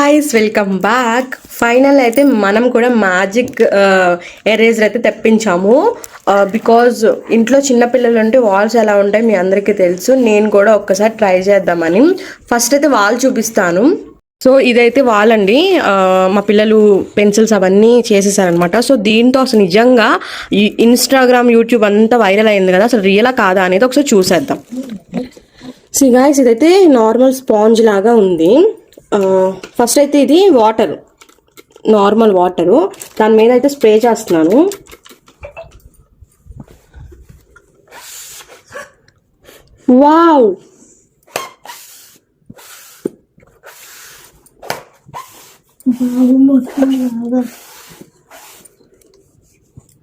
Guys, welcome back. Final అయితే మనం కూడా మ్యాజిక్ ఎరేజర్ అయితే తెప్పించాము. బికాజ్ ఇంట్లో చిన్నపిల్లలు ఉంటే వాల్స్ ఎలా ఉంటాయి మీ అందరికీ తెలుసు. నేను కూడా ఒక్కసారి ట్రై చేద్దామని ఫస్ట్ అయితే వాల్ చూపిస్తాను. సో ఇదైతే వాల్ అండి. మా పిల్లలు పెన్సిల్స్ అవన్నీ చేసేసారనమాట. సో దీంతో అసలు నిజంగా ఇన్స్టాగ్రామ్ యూట్యూబ్ అంతా వైరల్ అయింది కదా, అసలు రియలా కాదా అనేది ఒకసారి చూసేద్దాం. సి గాయ్స్, ఇదైతే నార్మల్ స్పాంజ్ లాగా ఉంది. ఫస్ట్ అయితే ఇది వాటర్, నార్మల్ వాటరు, దాని మీద అయితే స్ప్రే చేస్తున్నాను. వావ్,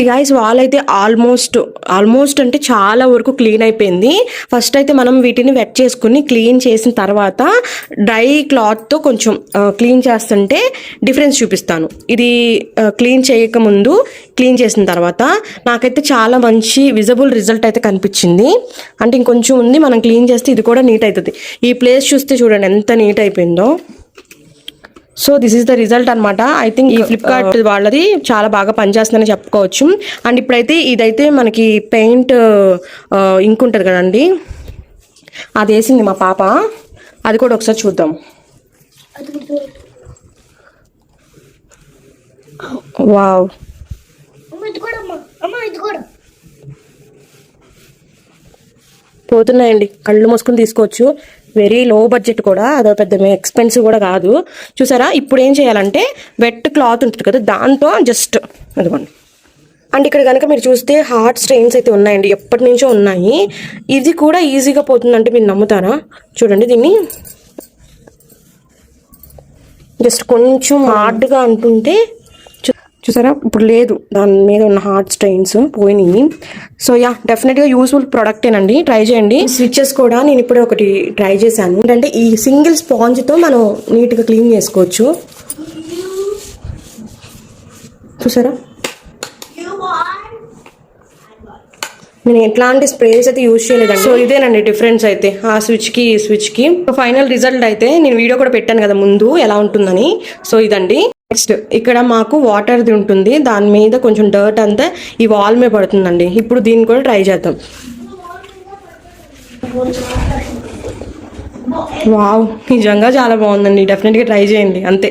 గైస్ వాల్ అయితే ఆల్మోస్ట్ అంటే చాలా వరకు క్లీన్ అయిపోయింది. ఫస్ట్ అయితే మనం వీటిని వెట్ చేసుకుని క్లీన్ చేసిన తర్వాత డ్రై క్లాత్తో కొంచెం క్లీన్ చేస్తుంటే డిఫరెన్స్ చూపిస్తాను. ఇది క్లీన్ చేయకముందు క్లీన్ చేసిన తర్వాత నాకైతే చాలా మంచి విజిబుల్ రిజల్ట్ అయితే కనిపించింది. అంటే ఇంకొంచెం ఉంది, మనం క్లీన్ చేస్తే ఇది కూడా నీట్ అవుతుంది. ఈ ప్లేస్ చూస్తే చూడండి ఎంత నీట్ అయిపోయిందో. So this is the result అనమాట. ఐ థింక్ ఈ ఫ్లిప్కార్ట్ వాళ్ళది చాలా బాగా పనిచేస్తుందని చెప్పుకోవచ్చు. అండ్ ఇప్పుడైతే ఇదైతే మనకి పెయింట్ ఇంక్ ఉంటుంది కదండి, అది వేసింది మా పాప. అది కూడా ఒకసారి చూద్దాం. వావ్, పోతున్నాయండి, కళ్ళు మూసుకుని తీసుకోవచ్చు. వెరీ లో బడ్జెట్ కూడా, అదో పెద్ద ఎక్స్పెన్సివ్ కూడా కాదు. చూసారా, ఇప్పుడు ఏం చేయాలంటే వెట్ క్లాత్ ఉంటుంది కదా, దాంతో జస్ట్ అదిగోండి. అండ్ ఇక్కడ కనుక మీరు చూస్తే హార్ట్ స్ట్రెయిన్స్ అయితే ఉన్నాయండి, ఎప్పటి నుంచో ఉన్నాయి. ఇది కూడా ఈజీగా పోతుందంటే మీరు నమ్ముతారా? చూడండి, దీన్ని జస్ట్ కొంచెం హార్డ్గా అంటుంటే చూసారా, ఇప్పుడు లేదు, దాని మీద ఉన్న హార్ట్ స్ట్రెయిన్స్ పోయినాయి. సో యా, డెఫినెట్గా యూస్ఫుల్ ప్రోడక్టేనండి, ట్రై చేయండి. స్విచెస్ కూడా నేను ఇప్పుడు ఒకటి ట్రై చేశాను. ఏంటంటే ఈ సింగిల్ స్పాంజ్తో మనం నీట్గా క్లీన్ చేసుకోవచ్చు. చూసారా, నేను ఎట్లాంటి స్ప్రేస్ అయితే యూజ్ చేయలేదండి. సో ఇదేనండి డిఫరెన్స్ అయితే ఆ స్విచ్కి ఈ స్విచ్కి. ఫైనల్ రిజల్ట్ అయితే నేను వీడియో కూడా పెట్టాను కదా ముందు ఎలా ఉంటుందని. సో ఇదండి. నెక్స్ట్ ఇక్కడ మాకు వాటర్ది ఉంటుంది, దాని మీద కొంచెం డర్ట్ అంతా ఈ వాల్ మీద పడుతుందండి. ఇప్పుడు దీన్ని కూడా ట్రై చేద్దాం. వావ్, నిజంగా చాలా బాగుందండి, డెఫినెట్గా ట్రై చేయండి అంతే.